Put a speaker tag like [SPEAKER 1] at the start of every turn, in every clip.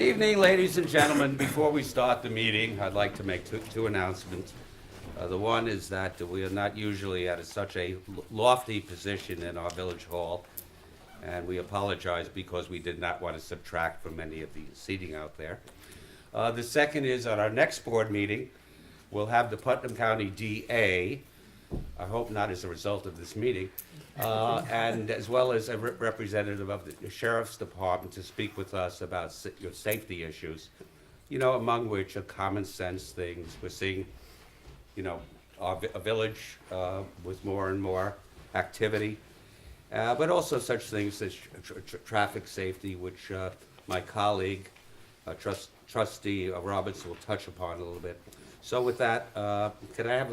[SPEAKER 1] Evening, ladies and gentlemen. Before we start the meeting, I'd like to make two announcements. The one is that we are not usually at such a lofty position in our village hall, and we apologize because we did not want to subtract from any of the seating out there. The second is at our next board meeting, we'll have the Putnam County DA, I hope not as a result of this meeting, and as well as a representative of the Sheriff's Department to speak with us about safety issues, among which are common sense things. We're seeing, a village with more and more activity, but also such things as traffic safety, which my colleague, Trustee Roberts, will touch upon a little bit. So with that, can I have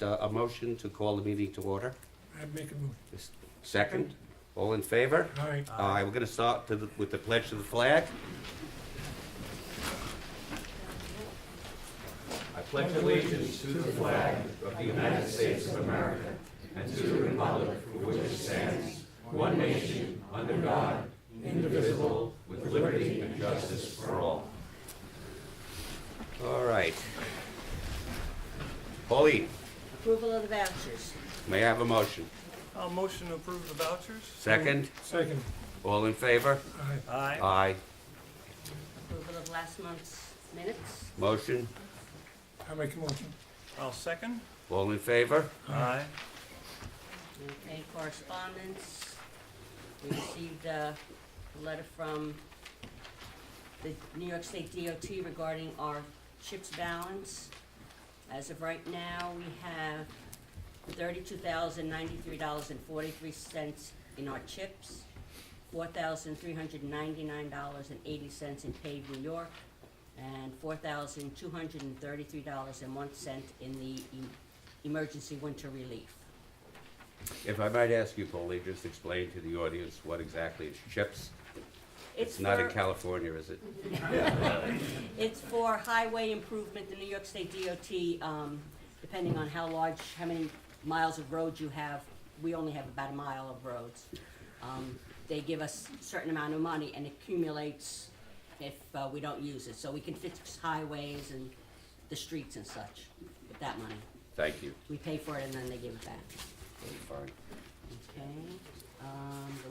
[SPEAKER 1] a motion to call the meeting to order?
[SPEAKER 2] I make a move.
[SPEAKER 1] Second. All in favor?
[SPEAKER 2] Aye.
[SPEAKER 1] Aye. We're going to start with the pledge to the flag. I pledge allegiance to the flag of the United States of America and to the republic for which it stands, one nation, under God, indivisible, with liberty and justice for all. All right. Pauline,
[SPEAKER 3] Approval of the vouchers.
[SPEAKER 1] may I have a motion?
[SPEAKER 4] I'll motion to approve the vouchers.
[SPEAKER 1] Second.
[SPEAKER 2] Second.
[SPEAKER 1] All in favor?
[SPEAKER 2] Aye.
[SPEAKER 4] Aye.
[SPEAKER 1] Aye.
[SPEAKER 3] Approval of last month's minutes.
[SPEAKER 1] Motion.
[SPEAKER 2] I make a motion.
[SPEAKER 4] I'll second.
[SPEAKER 1] All in favor?
[SPEAKER 4] Aye.
[SPEAKER 3] Okay, correspondence. We received a letter from the New York State DOT regarding our CHIPS balance. As of right now, we have $32,093.43 in our CHIPS, $4,399.80 in paid New York, and $4,233.01 in the emergency winter relief.
[SPEAKER 1] If I might ask you, Pauline, just explain to the audience what exactly is CHIPS. It's not in California, is it?
[SPEAKER 3] It's for highway improvement. The New York State DOT, depending on how many miles of roads you have, we only have about a mile of roads. They give us a certain amount of money and it accumulates if we don't use it. So we can fix highways and the streets and such with that money.
[SPEAKER 1] Thank you.
[SPEAKER 3] We pay for it and then they give it back.
[SPEAKER 1] Very fine.
[SPEAKER 3] Okay.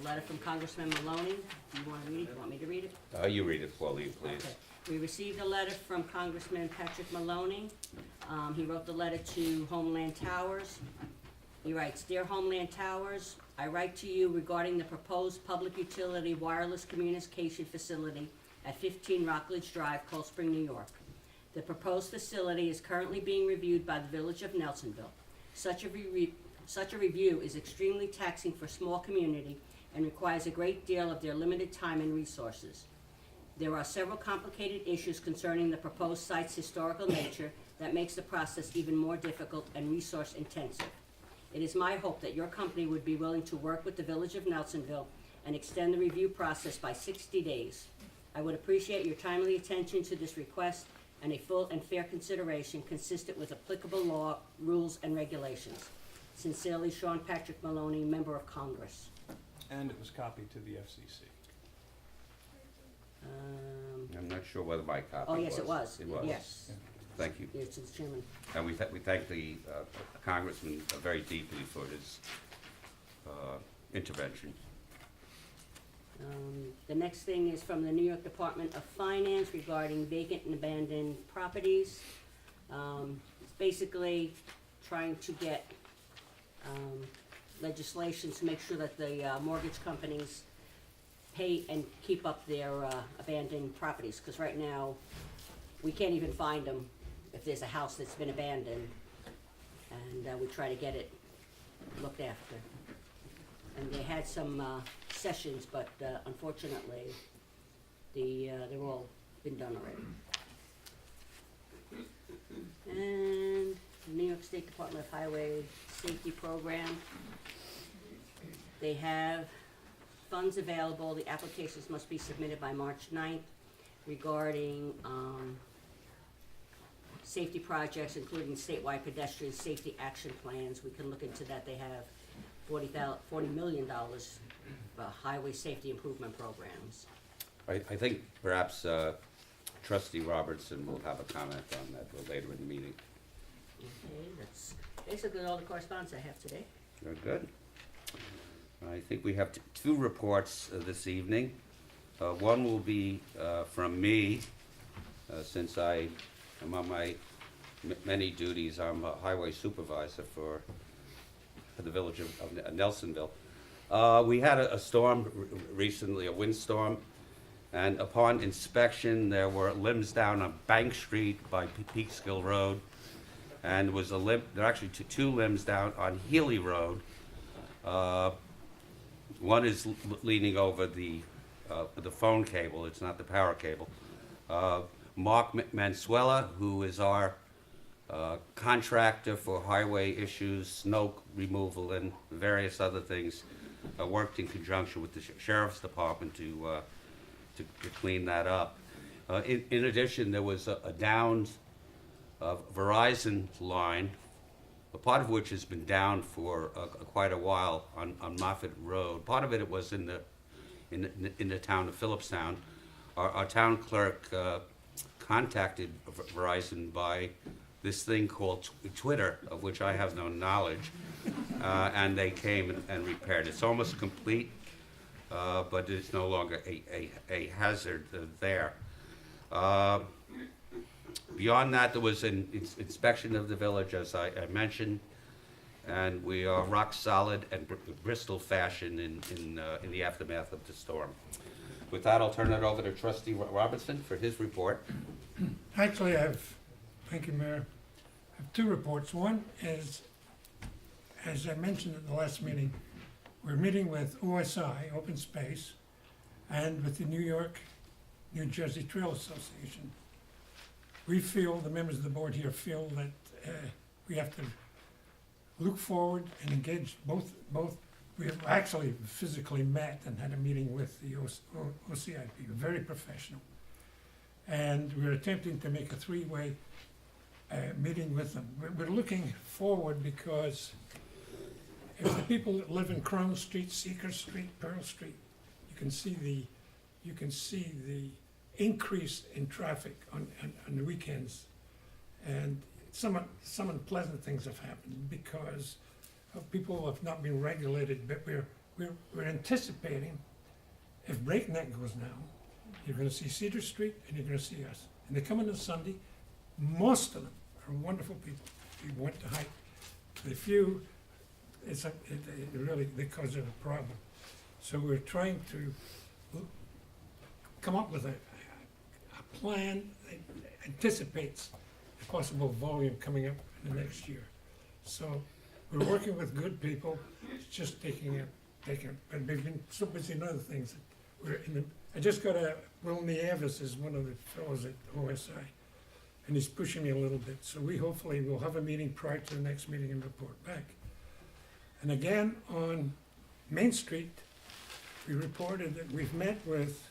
[SPEAKER 3] The letter from Congressman Maloney. Do you want to read it? You want me to read it?
[SPEAKER 1] You read it, Pauline, please.
[SPEAKER 3] Okay. We received a letter from Congressman Patrick Maloney. He wrote the letter to Homeland Towers. He writes, "Dear Homeland Towers, I write to you regarding the proposed public utility wireless communication facility at 15 Rockledge Drive, Cold Spring, New York. The proposed facility is currently being reviewed by the Village of Nelsonville. Such a review is extremely taxing for a small community and requires a great deal of their limited time and resources. There are several complicated issues concerning the proposed site's historical nature that makes the process even more difficult and resource intensive. It is my hope that your company would be willing to work with the Village of Nelsonville and extend the review process by 60 days. I would appreciate your timely attention to this request and a full and fair consideration consistent with applicable law, rules, and regulations. Sincerely, Sean Patrick Maloney, Member of Congress."
[SPEAKER 4] And it was copied to the FCC.
[SPEAKER 1] I'm not sure whether my copy
[SPEAKER 3] Oh,
[SPEAKER 1] was.
[SPEAKER 3] yes, it was.
[SPEAKER 1] It was.
[SPEAKER 3] Yes.
[SPEAKER 1] Thank you.
[SPEAKER 3] Yes, to the chairman.
[SPEAKER 1] And we thank the Congressman very deeply for his intervention.
[SPEAKER 3] The next thing is from the New York Department of Finance regarding vacant and abandoned properties. It's basically trying to get legislation to make sure that the mortgage companies pay and keep up their abandoned properties, because right now, we can't even find them if there's a house that's been abandoned, and we try to get it looked after. And they had some sessions, but unfortunately, they're all been done already. And the New York State Department of Highway Safety Program, they have funds available. The applications must be submitted by March 9th regarding safety projects, including statewide pedestrian safety action plans. We can look into that. They have $40 million highway safety improvement programs.
[SPEAKER 1] I think perhaps Trustee Robertson will have a comment on that later in the meeting.
[SPEAKER 3] Okay, that's basically all the correspondence I have today.
[SPEAKER 1] Very good. I think we have two reports this evening. One will be from me, since I am on my many duties. I'm a highway supervisor for the village of Nelsonville. We had a storm recently, a windstorm, and upon inspection, there were limbs down on Bank Street by Peekskill Road, and was there are actually two limbs down on Healy Road. One is leaning over the phone cable. It's not the power cable. Mark Mansuela, who is our contractor for highway issues, snow removal, and various other things, worked in conjunction with the sheriff's department to clean that up. In addition, there was a downed Verizon line, a part of which has been down for quite a while on Moffett Road. Part of it was in the town of Phillips. Our town clerk contacted Verizon by this thing called Twitter, of which I have no knowledge, and they came and repaired it. It's almost complete, but it's no longer a hazard there. Beyond that, there was an inspection of the village, as I mentioned, and we are rock solid and Bristol fashion in the aftermath of the storm. With that, I'll turn it over to Trustee Robertson for his report.
[SPEAKER 2] Actually, thank you, Mayor. I have two reports. One is, as I mentioned at the last meeting, we're meeting with OSI, Open Space, and with the New Jersey Trail Association. We feel, the members of the board here feel that we have to look forward and engage both. We have actually physically met and had a meeting with the OCIP, very professional. And we're attempting to make a three-way meeting with them. We're looking forward because if the people that live in Crown Street, Seeker Street, Pearl Street, you can see the increase in traffic on the weekends, and some unpleasant things have happened because of people have not been regulated. But we're anticipating if Breakneck goes down, you're going to see Cedar Street and you're going to see us. And they come in on Sunday. Most of them are wonderful people. We went to hike. The few, it really they cause a problem. So we're trying to come up with a plan that anticipates the possible volume coming up in the next year. So we're working with good people. It's just taking, but we've been so busy in other things. I just got Will Nieves is one of the fellows at OSI, and he's pushing me a little bit. So we hopefully will have a meeting prior to the next meeting and report back. And again, on Main Street, we reported that we've met with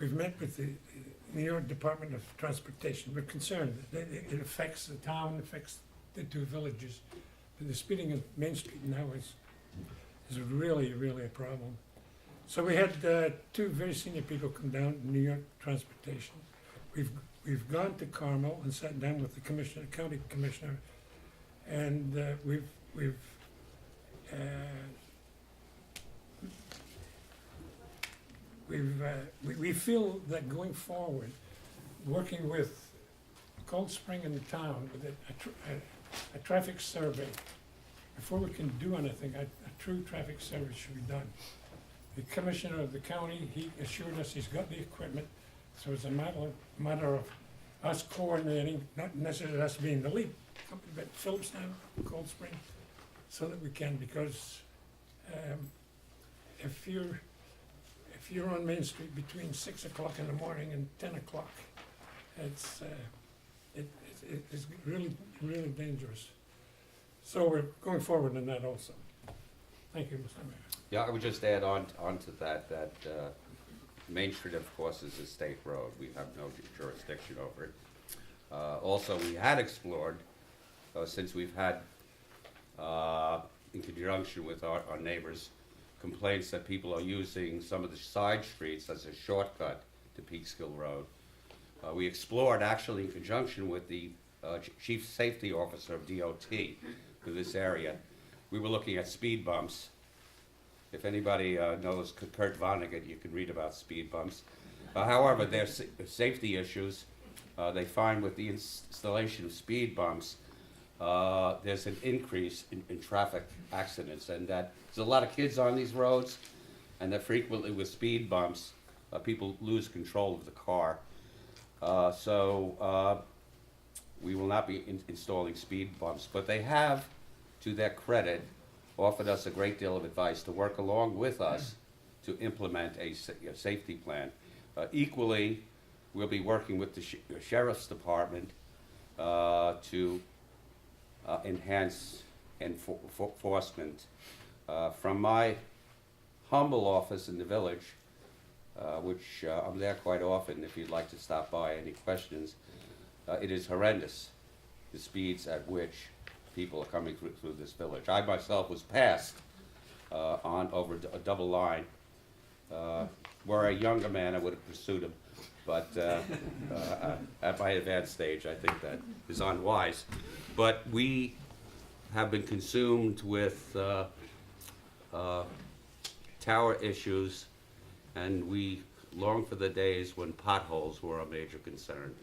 [SPEAKER 2] the New York Department of Transportation. We're concerned that it affects the town, affects the two villages. The speeding of Main Street now is really, really a problem. So we had two very senior people come down to New York Transportation. We've gone to Carmel and sat down with the commissioner, county commissioner, and we feel that going forward, working with Cold Spring and the town, with a traffic survey, before we can do anything, a true traffic survey should be done. The commissioner of the county, he assured us he's got the equipment, so it's a matter of us coordinating, not necessarily us being the lead company, but Phillips now, Cold Spring, so that we can, because if you're on Main Street between 6 o'clock in the morning and 10 o'clock, it's really, really dangerous. So we're going forward in that also. Thank you, Mr. Mayor.
[SPEAKER 1] Yeah, I would just add on to that Main Street, of course, is a state road. We have no jurisdiction over it. Also, we had explored, since we've had, in conjunction with our neighbors, complaints that people are using some of the side streets as a shortcut to Peekskill Road. We explored, actually in conjunction with the Chief Safety Officer of DOT for this area, we were looking at speed bumps. If anybody knows Kurt Vonnegut, you can read about speed bumps. However, there's safety issues. They find with the installation of speed bumps, there's an increase in traffic accidents, and that there's a lot of kids on these roads, and that frequently with speed bumps, people lose control of the car. So we will not be installing speed bumps, but they have, to their credit, offered us a great deal of advice to work along with us to implement a safety plan. Equally, we'll be working with the Sheriff's Department to enhance enforcement. From my humble office in the village, which I'm there quite often if you'd like to stop by, any questions, it is horrendous, the speeds at which people are coming through this village. I myself was passed on over a double line. Were a younger man, I would have pursued him, but at my advanced stage, I think that is unwise. But we have been consumed with tower issues, and we long for the days when potholes were a major concern.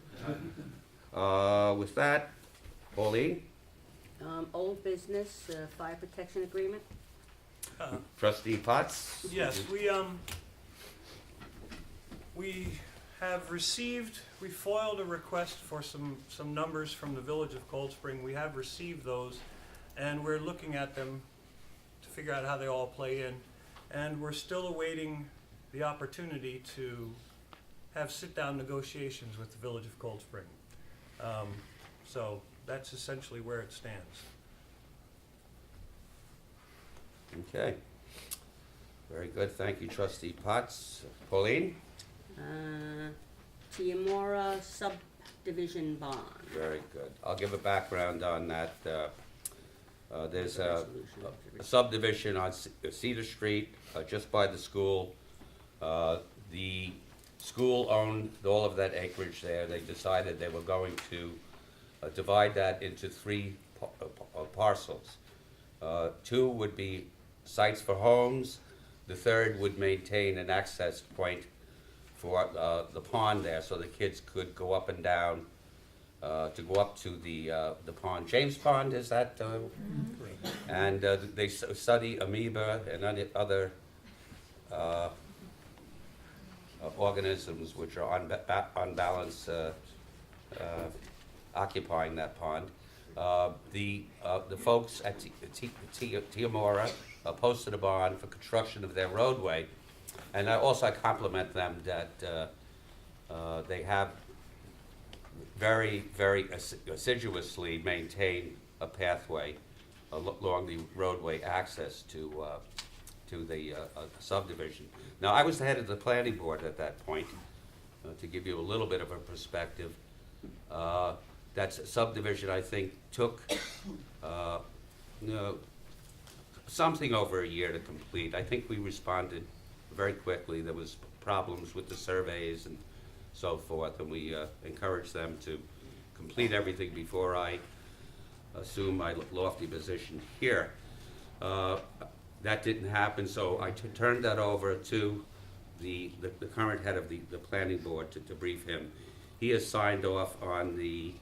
[SPEAKER 1] With that, Pauline?
[SPEAKER 3] Old business, fire protection agreement.
[SPEAKER 1] Trustee Potts?
[SPEAKER 4] Yes, we have received, we foiled a request for some numbers from the Village of Cold Spring. We have received those, and we're looking at them to figure out how they all play in. And we're still awaiting the opportunity to have sit-down negotiations with the Village of Cold Spring. So that's essentially where it stands.
[SPEAKER 1] Okay. Very good. Thank you, Trustee Potts. Pauline?
[SPEAKER 3] Tiamora subdivision bond.
[SPEAKER 1] Very good. I'll give a background on that. There's a
[SPEAKER 3] Resolution.
[SPEAKER 1] subdivision on Cedar Street, just by the school. The school owned all of that acreage there. They decided they were going to divide that into three parcels. Two would be sites for homes. The third would maintain an access point for the pond there, so the kids could go up and down to go up to the pond. James Pond, is that? And they study amoeba and other organisms which are on balance occupying that pond. The folks at Tiamora posted a bond for construction of their roadway, and I compliment them that they have very, very assiduously maintained a pathway along the roadway access to the subdivision. Now, I was the head of the planning board at that point, to give you a little bit of a perspective. That subdivision, I think, took something over a year to complete. I think we responded very quickly. There was problems with the surveys and so forth, and we encouraged them to complete everything before I assume my lofty position here. That didn't happen, so I turned that over to the current head of the planning board to brief him. He has signed off on the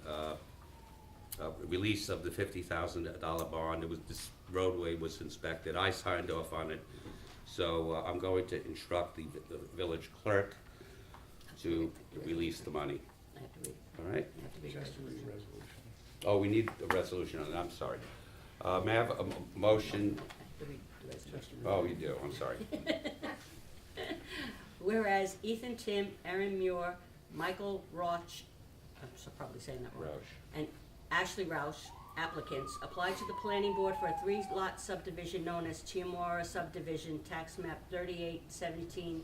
[SPEAKER 1] release of the $50,000 bond. This roadway was inspected. I signed off on it. So I'm going to instruct the village clerk to release the money.
[SPEAKER 3] I have to read.
[SPEAKER 1] All right?
[SPEAKER 3] I have to read the resolution.
[SPEAKER 1] Oh, we need a resolution on it. I'm sorry. May I have a motion?
[SPEAKER 3] I have to read the resolution.
[SPEAKER 1] Oh, you do. I'm sorry.
[SPEAKER 3] Whereas Ethan Tim, Aaron Muir, Michael Roch, I'm probably saying that wrong,
[SPEAKER 1] Roush.
[SPEAKER 3] and Ashley Roush, applicants, applied to the planning board for a 3-lot subdivision known as Tiamora subdivision, tax map 3817-1-1.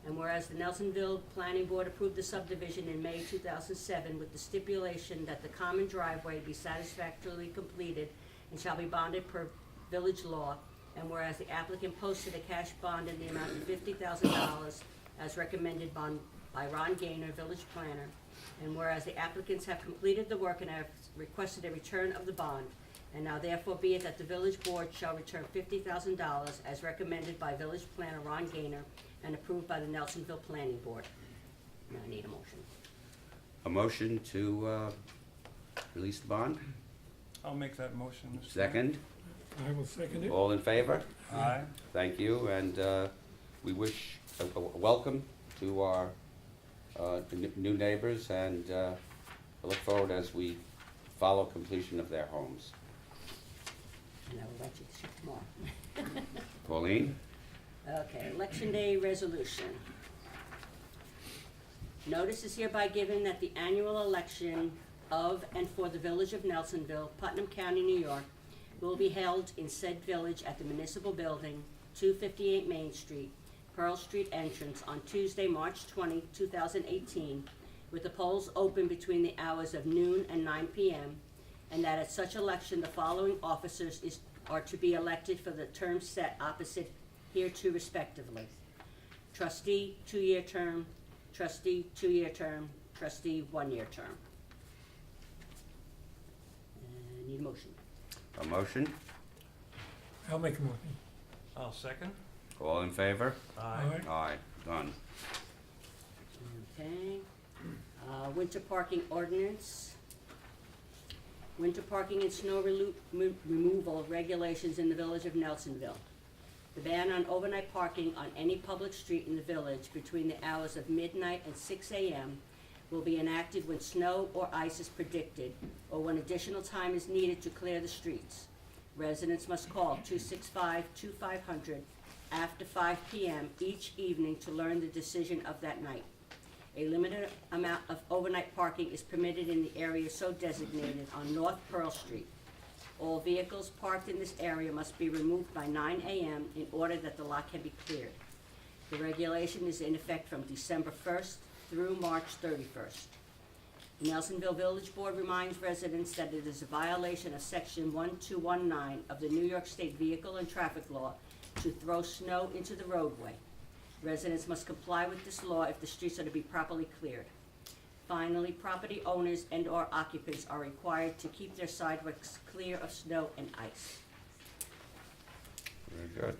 [SPEAKER 3] And whereas the Nelsonville Planning Board approved the subdivision in May 2007 with the stipulation that the common driveway be satisfactorily completed and shall be bonded per village law. And whereas the applicant posted a cash bond in the amount of $50,000 as recommended by Ron Gaynor, village planner. And whereas the applicants have completed the work and have requested a return of the bond, and now therefore be it that the village board shall return $50,000 as recommended by village planner Ron Gaynor and approved by the Nelsonville Planning Board. Now I need a motion.
[SPEAKER 1] A motion to release the bond?
[SPEAKER 4] I'll make that motion, Mr. Mayor.
[SPEAKER 1] Second?
[SPEAKER 2] I will second it.
[SPEAKER 1] All in favor?
[SPEAKER 4] Aye.
[SPEAKER 1] Thank you, and we wish a welcome to our new neighbors, and I look forward as we follow completion of their homes.
[SPEAKER 3] And I will write you the check tomorrow.
[SPEAKER 1] Pauline?
[SPEAKER 3] Okay, Election Day Resolution. Notice is hereby given that the annual election of and for the Village of Nelsonville, Putnam County, New York, will be held in said village at the Municipal Building, 258 Main Street, Pearl Street entrance on Tuesday, March 20, 2018, with the polls open between the hours of noon and 9 p.m., and that at such election the following officers are to be elected for the term set opposite hereto respectively. Trustee, 2-year term, trustee, 2-year term, trustee, 1-year term. Need a motion.
[SPEAKER 1] A motion?
[SPEAKER 2] I'll make a motion.
[SPEAKER 4] I'll second.
[SPEAKER 1] All in favor?
[SPEAKER 4] Aye.
[SPEAKER 2] All right.
[SPEAKER 1] Aye, done.
[SPEAKER 3] Okay. Winter parking ordinance. Winter parking and snow removal regulations in the village of Nelsonville. The ban on overnight parking on any public street in the village between the hours of midnight and 6 a.m. will be enacted when snow or ice is predicted or when additional time is needed to clear the streets. Residents must call 265-2500 after 5 p.m. each evening to learn the decision of that night. A limited amount of overnight parking is permitted in the area so designated on North Pearl Street. All vehicles parked in this area must be removed by 9 a.m. in order that the lot can be cleared. The regulation is in effect from December 1st through March 31st. The Nelsonville Village Board reminds residents that it is a violation of Section 1219 of the New York State Vehicle and Traffic Law to throw snow into the roadway. Residents must comply with this law if the streets are to be properly cleared. Finally, property owners and/or occupants are required to keep their sidewalks clear of snow and ice.
[SPEAKER 1] Very good.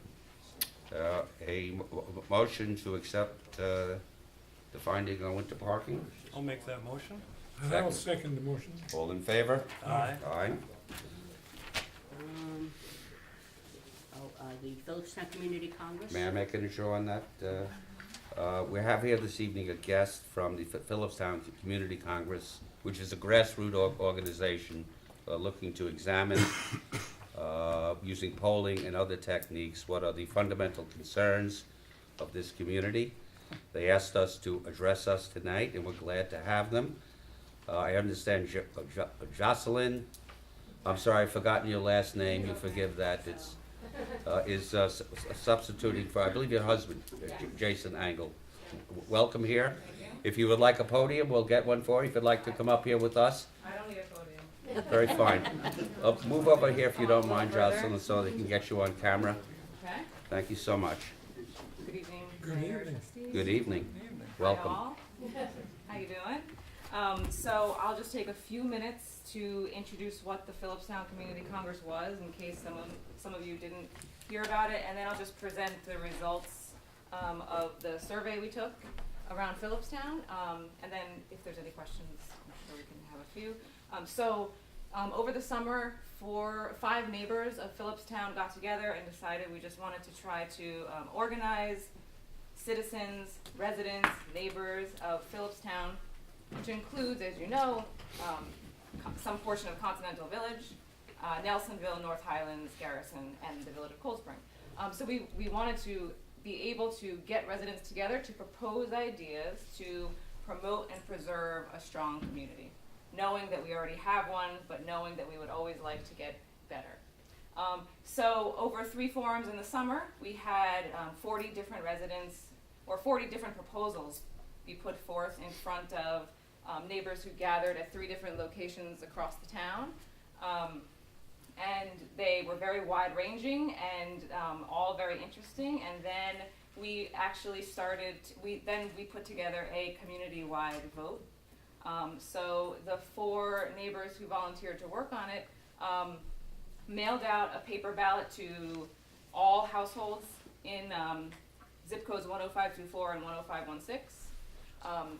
[SPEAKER 1] Motion to accept the finding on winter parking?
[SPEAKER 4] I'll make that motion.
[SPEAKER 2] And I will second the motion.
[SPEAKER 1] All in favor?
[SPEAKER 4] Aye.
[SPEAKER 1] Aye.
[SPEAKER 3] The Phillips Community Congress.
[SPEAKER 1] May I make an intro on that? We have here this evening a guest from the Phillips Community Congress, which is a grassroots organization looking to examine, using polling and other techniques, what are the fundamental concerns of this community. They asked us to address us tonight, and we're glad to have them. I understand Jocelyn, I'm sorry, I've forgotten your last name, you forgive that, is substituting for, I believe, your husband, Jason Angle. Welcome here. If you would like a podium, we'll get one for you. If you'd like to come up here with us.
[SPEAKER 5] I don't need a podium.
[SPEAKER 1] Very fine. Move over here if you don't mind, Jocelyn, so they can get you on camera.
[SPEAKER 5] Okay.
[SPEAKER 1] Thank you so much.
[SPEAKER 5] Good evening.
[SPEAKER 2] Good
[SPEAKER 5] Mayor,
[SPEAKER 2] evening.
[SPEAKER 5] trustees.
[SPEAKER 1] Good evening.
[SPEAKER 5] Hi,
[SPEAKER 1] Welcome.
[SPEAKER 5] all. How you doing? So I'll just take a few minutes to introduce what the Phillipstown Community Congress was, in case some of you didn't hear about it, and then I'll just present the results of the survey we took around Phillipstown, and then if there's any questions, I'm sure we can have a few. Over the summer, 5 neighbors of Phillipstown got together and decided we just wanted to try to organize citizens, residents, neighbors of Phillipstown, which includes, as you know, some portion of Continental Village, Nelsonville, North Highlands, Garrison, and the village of Cold Spring. So we wanted to be able to get residents together to propose ideas to promote and preserve a strong community, knowing that we already have one, but knowing that we would always like to get better. So over 3 forums in the summer, we had 40 different residents, or 40 different proposals be put forth in front of neighbors who gathered at 3 different locations across the town. And they were very wide-ranging and all very interesting. And then we actually started, we put together a community-wide vote. So the 4 neighbors who volunteered to work on it mailed out a paper ballot to all households in zip codes 10524 and 10516.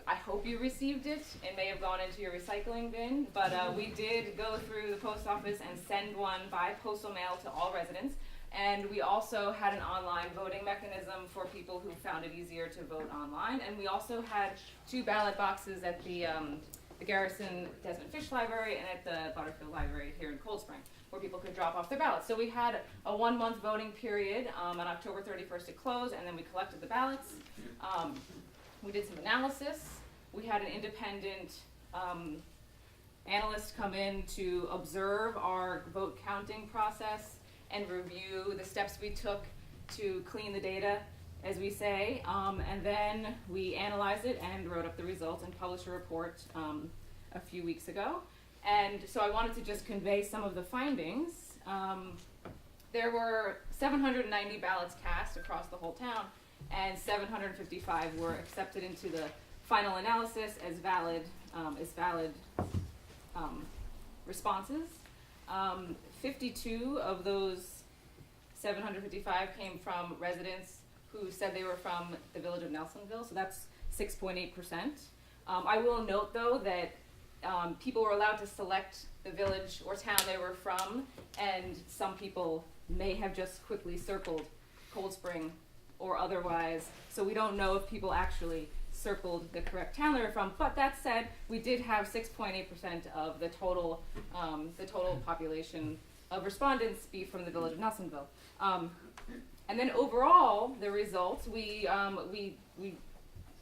[SPEAKER 5] I hope you received it. It may have gone into your recycling bin, but we did go through the post office and send one by postal mail to all residents. And we also had an online voting mechanism for people who found it easier to vote online. And we also had 2 ballot boxes at the Garrison Desmond Fish Library and at the Butterfield Library here in Cold Spring, where people could drop off their ballots. So we had a 1-month voting period. On October 31st it closed, and then we collected the ballots. We did some analysis. We had an independent analyst come in to observe our vote counting process and review the steps we took to clean the data, as we say. And then we analyzed it and wrote up the results and published a report a few weeks ago. And so I wanted to just convey some of the findings. There were 790 ballots cast across the whole town, and 755 were accepted into the final analysis as valid responses. 52 of those 755 came from residents who said they were from the village of Nelsonville, so that's 6.8%. I will note, though, that people were allowed to select the village or town they were from, and some people may have just quickly circled Cold Spring or otherwise, so we don't know if people actually circled the correct town they were from. But that said, we did have 6.8% of the total population of respondents be from the village of Nelsonville. And then overall, the results, we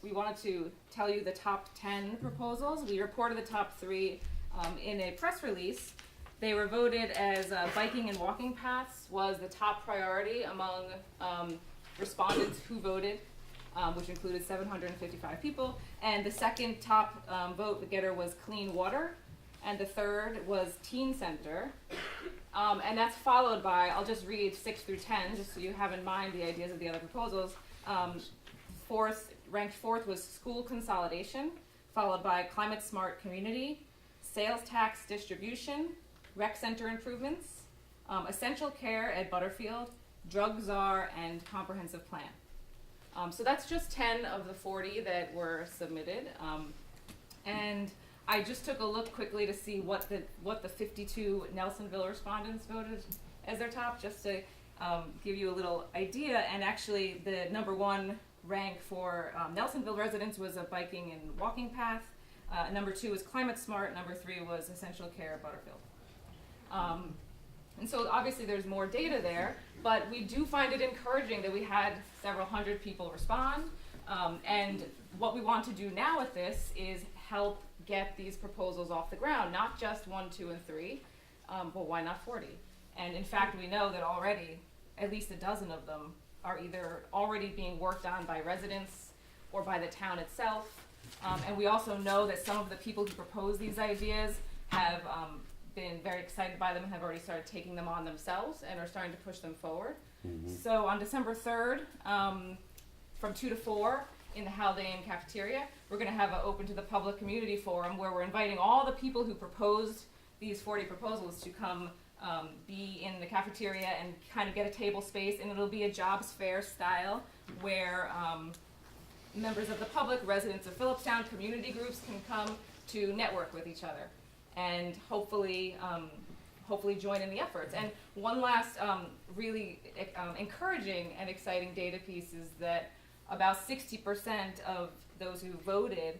[SPEAKER 5] wanted to tell you the top 10 proposals. We reported the top 3 in a press release. They were voted as biking and walking paths was the top priority among respondents who voted, which included 755 people. And the second top vote getter was clean water. And the third was teen center. And that's followed by, I'll just read 6 through 10, just so you have in mind the ideas of the other proposals. Ranked fourth was school consolidation, followed by climate smart community, sales tax distribution, rec center improvements, essential care at Butterfield, drug czar, and comprehensive plan. So that's just 10 of the 40 that were submitted. And I just took a look quickly to see what the 52 Nelsonville respondents voted as their top, just to give you a little idea. And actually, the number 1 rank for Nelsonville residents was a biking and walking path. Number 2 was climate smart. Number 3 was essential care at Butterfield. And so obviously there's more data there, but we do find it encouraging that we had several hundred people respond. And what we want to do now with this is help get these proposals off the ground, not just 1, 2, and 3, but why not 40? And in fact, we know that already at least a dozen of them are either already being worked on by residents or by the town itself. And we also know that some of the people who propose these ideas have been very excited by them and have already started taking them on themselves and are starting to push them forward. Mm-hmm. So on December 3rd, from 2 to 4 in the Haldane cafeteria, we're going to have an open to the public community forum where we're inviting all the people who proposed these 40 proposals to come be in the cafeteria and kind of get a table space, and it'll be a jobs fair style where members of the public, residents of Phillipstown, community groups can come to network with each other and hopefully join in the efforts. And one last really encouraging and exciting data piece is that about 60% of those who voted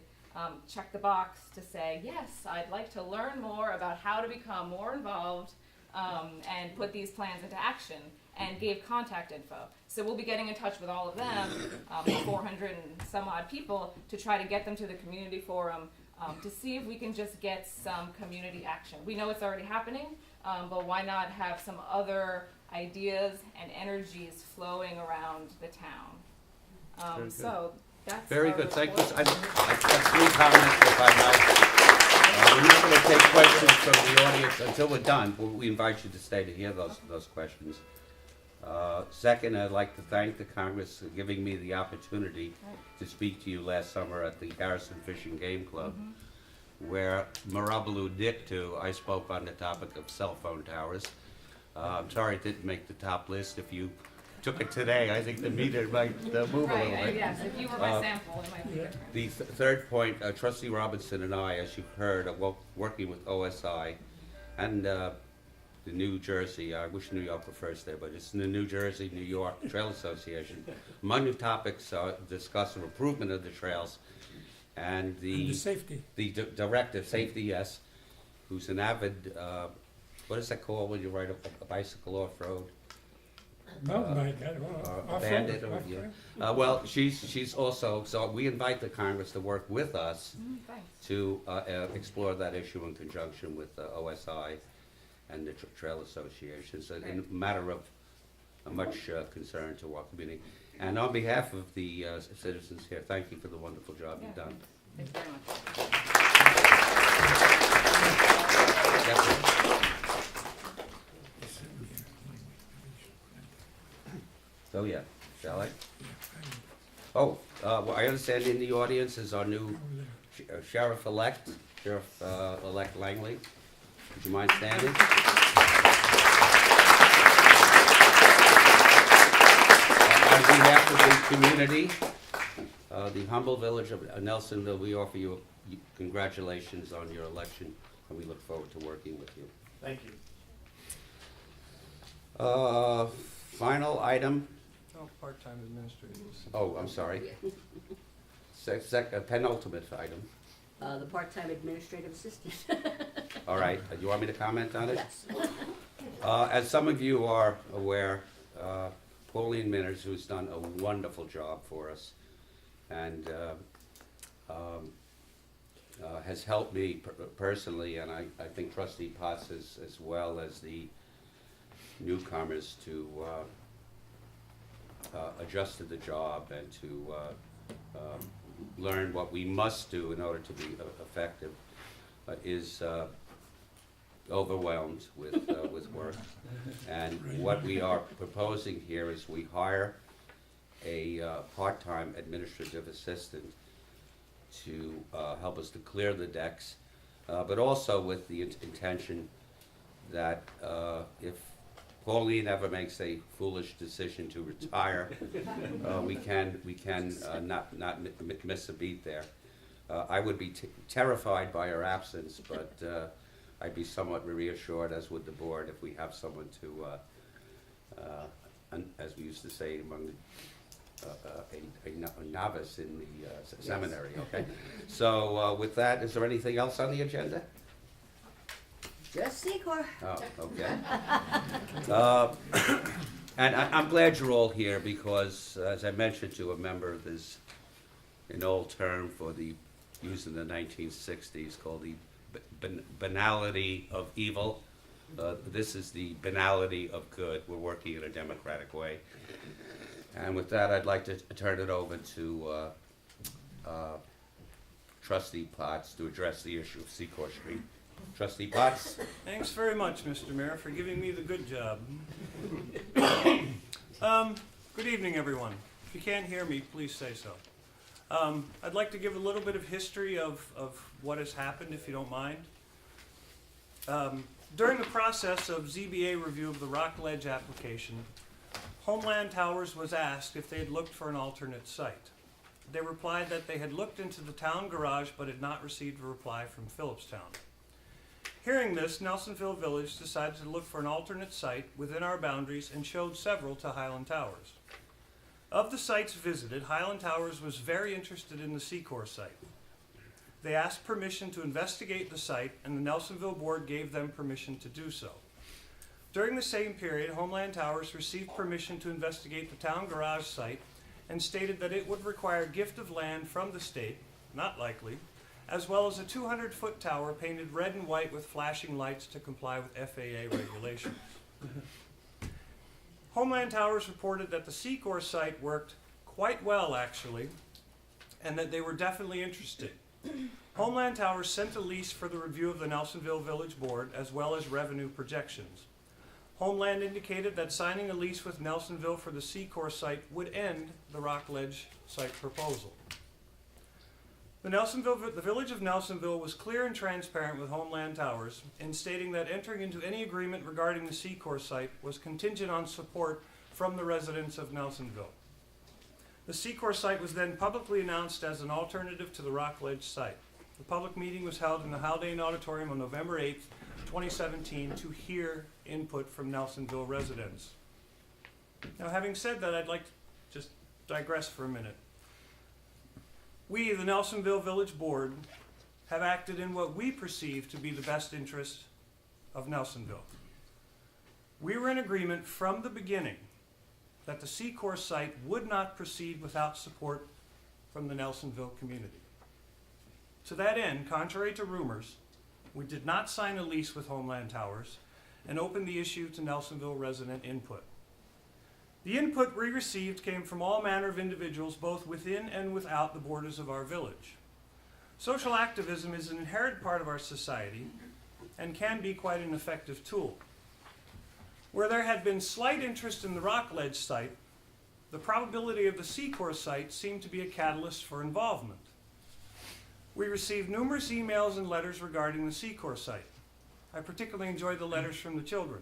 [SPEAKER 5] checked the box to say, yes, I'd like to learn more about how to become more involved and put these plans into action, and gave contact info. So we'll be getting in touch with all of them, 400 and some odd people, to try to get them to the community forum to see if we can just get some community action. We know it's already happening, but why not have some other ideas and energies flowing around the town? So that's
[SPEAKER 1] Very
[SPEAKER 5] our
[SPEAKER 1] good, thank you.
[SPEAKER 5] report.
[SPEAKER 1] I have 3 comments, if I might. We're not going to take questions from the audience until we're done. We invite you to stay to hear those questions. Second, I'd like to thank the Congress for giving me the opportunity to speak to you last summer at the Harrison Fishing Game Club, where Marabalu Dictu, I spoke on the topic of cell phone towers. I'm sorry it didn't make the top list. If you took it today, I think the meter might move a little
[SPEAKER 5] Right,
[SPEAKER 1] bit.
[SPEAKER 5] yes, if you were my sample, it might be different.
[SPEAKER 1] The third point, Trustee Robinson and I, as you've heard, are working with OSI and the New Jersey, I wish New York were first there, but it's the New Jersey, New York Trail Association. Among the topics discuss improvement of the trails and
[SPEAKER 2] And the safety.
[SPEAKER 1] the director, safety, yes, who's an avid, what is that called when you ride a bicycle off-road?
[SPEAKER 2] Mountain bike, off-road,
[SPEAKER 1] Bandit or,
[SPEAKER 2] off-road.
[SPEAKER 1] yeah. Well, she's also, so we invite the Congress to work with us
[SPEAKER 5] Thanks.
[SPEAKER 1] to explore that issue in conjunction with OSI and the Trail Association. So in a matter of much concern to our community. And on behalf of the citizens here, thank you for the wonderful job you've done.
[SPEAKER 5] Thanks very much.
[SPEAKER 1] Definitely. So yeah, shall I? Oh, well, I understand in the audience is our new Sheriff-elect, Sheriff-elect Langley. Would you mind standing? On behalf of the community, the humble village of Nelsonville, we offer you congratulations on your election, and we look forward to working with you.
[SPEAKER 4] Thank you.
[SPEAKER 1] Final item.
[SPEAKER 4] Oh, part-time administrators.
[SPEAKER 1] Oh, I'm sorry. Penultimate item.
[SPEAKER 3] The part-time administrative assistant.
[SPEAKER 1] All right, do you want me to comment on it?
[SPEAKER 3] Yes.
[SPEAKER 1] As some of you are aware, Pauline Minners, who's done a wonderful job for us, and has helped me personally, and I think Trustee Potts as well as the newcomers to adjust to the job and to learn what we must do in order to be effective, is overwhelmed with work. And what we are proposing here is we hire a part-time administrative assistant to help us to clear the decks, but also with the intention that if Pauline ever makes a foolish decision to retire, we can not miss a beat there. I would be terrified by her absence, but I'd be somewhat reassured, as would the board, if we have someone to, as we used to say among a novice in the seminary. Okay. So with that, is there anything else on the agenda?
[SPEAKER 3] Just Secor.
[SPEAKER 1] Oh, okay. And I'm glad you're all here because, as I mentioned to a member, there's an old term for used in the 1960s called the banality of evil. This is the banality of good. We're working in a democratic way. And with that, I'd like to turn it over to Trustee Potts to address the issue of Secor Street. Trustee Potts?
[SPEAKER 4] Thanks very much, Mr. Mayor, for giving me the good job. Good evening, everyone. If you can't hear me, please say so. I'd like to give a little bit of history of what has happened, if you don't mind. During the process of ZBA review of the Rock Ledge application, Homeland Towers was asked if they had looked for an alternate site. They replied that they had looked into the town garage but had not received a reply from Phillips Town. Hearing this, Nelsonville Village decided to look for an alternate site within our boundaries and showed several to Highland Towers. Of the sites visited, Highland Towers was very interested in the Secor site. They asked permission to investigate the site, and the Nelsonville board gave them permission to do so. During the same period, Homeland Towers received permission to investigate the town garage site and stated that it would require gift of land from the state, not likely, as well as a 200-foot tower painted red and white with flashing lights to comply with FAA regulations. Homeland Towers reported that the Secor site worked quite well, actually, and that they were definitely interested. Homeland Towers sent a lease for the review of the Nelsonville Village Board, as well as revenue projections. Homeland indicated that signing a lease with Nelsonville for the Secor site would end the Rockledge site proposal. The Village of Nelsonville was clear and transparent with Homeland Towers in stating that entering into any agreement regarding the Secor site was contingent on support from the residents of Nelsonville. The Secor site was then publicly announced as an alternative to the Rockledge site. The public meeting was held in the Haldane Auditorium on November 8th, 2017 to hear input from Nelsonville residents. Now, having said that, I'd like to just digress for a minute. We, the Nelsonville Village Board, have acted in what we perceive to be the best interest of Nelsonville. We were in agreement from the beginning that the Secor site would not proceed without support from the Nelsonville community. To that end, contrary to rumors, we did not sign a lease with Homeland Towers and opened the issue to Nelsonville resident input. The input we received came from all manner of individuals, both within and without the borders of our village. Social activism is an inherent part of our society and can be quite an effective tool. Where there had been slight interest in the Rockledge site, the probability of the Secor site seemed to be a catalyst for involvement. We received numerous emails and letters regarding the Secor site. I particularly enjoyed the letters from the children,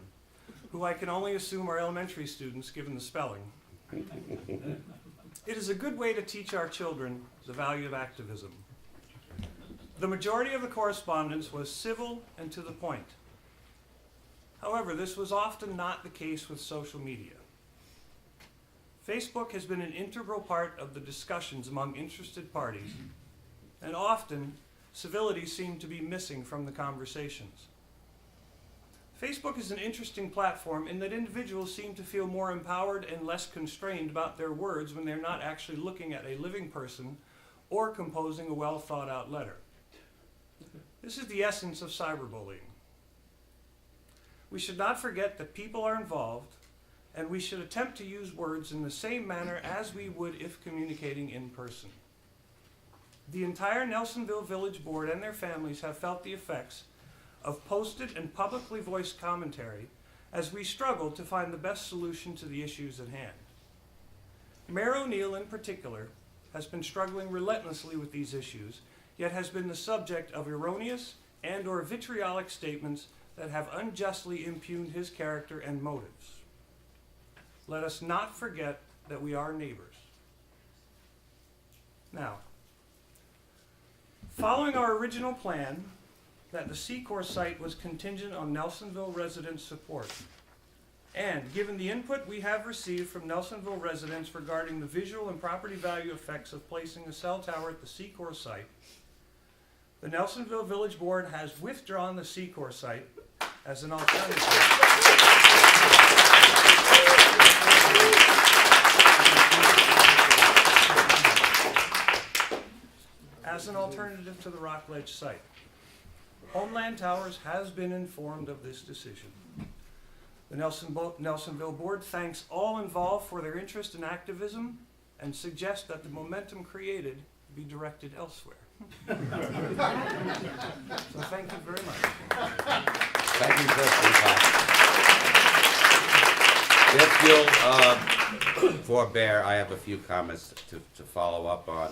[SPEAKER 4] who I can only assume are elementary students given the spelling. It is a good way to teach our children the value of activism. The majority of the correspondence was civil and to the point. However, this was often not the case with social media. Facebook has been an integral part of the discussions among interested parties, and often civility seemed to be missing from the conversations. Facebook is an interesting platform in that individuals seem to feel more empowered and less constrained about their words when they're not actually looking at a living person or composing a well thought out letter. This is the essence of cyberbullying. We should not forget that people are involved, and we should attempt to use words in the same manner as we would if communicating in person. The entire Nelsonville Village Board and their families have felt the effects of posted and publicly voiced commentary as we struggle to find the best solution to the issues at hand. Mayor O'Neill in particular has been struggling relentlessly with these issues, yet has been the subject of erroneous and or vitriolic statements that have unjustly impugned his character and motives. Let us not forget that we are neighbors. Now, following our original plan that the Secor site was contingent on Nelsonville residents' support, and given the input we have received from Nelsonville residents regarding the visual and property value effects of placing a cell tower at the Secor site, the Nelsonville Village Board has withdrawn the Secor site as an alternative. As an alternative to the Rockledge site. Homeland Towers has been informed of this decision. The Nelsonville Board thanks all involved for their interest in activism and suggests that the momentum created be directed elsewhere. So thank you very much.
[SPEAKER 1] Thank you, Trustee Potts. If you'll forbear, I have a few comments to follow up on.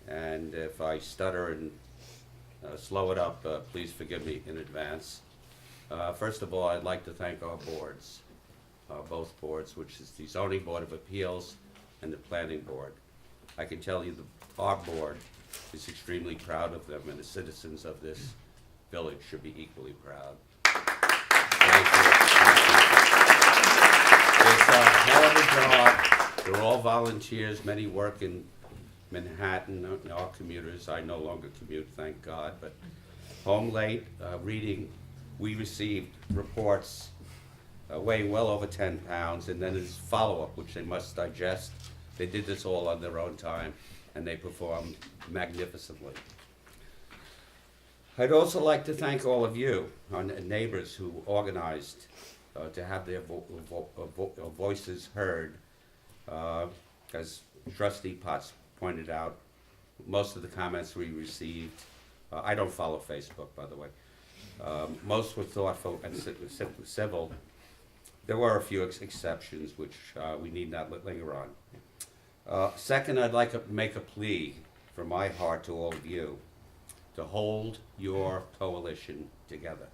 [SPEAKER 1] And if I stutter and slow it up, please forgive me in advance. First of all, I'd like to thank our boards, both boards, which is the Zoning Board of Appeals and the Planning Board. I can tell you our board is extremely proud of them, and the citizens of this village should be equally proud. Thank you. It's a hell of a job. They're all volunteers. Many work in Manhattan, our commuters. I no longer commute, thank God, but home late, reading. We received reports weighing well over 10 pounds, and then there's follow-up, which they must digest. They did this all on their own time, and they performed magnificently. I'd also like to thank all of you, our neighbors who organized to have their voices heard. As Trustee Potts pointed out, most of the comments we received, I don't follow Facebook, by the way, most were thoughtful and civil, There were a few exceptions, which we need not linger on. Second, I'd like to make a plea from my heart to all of you to hold your coalition together,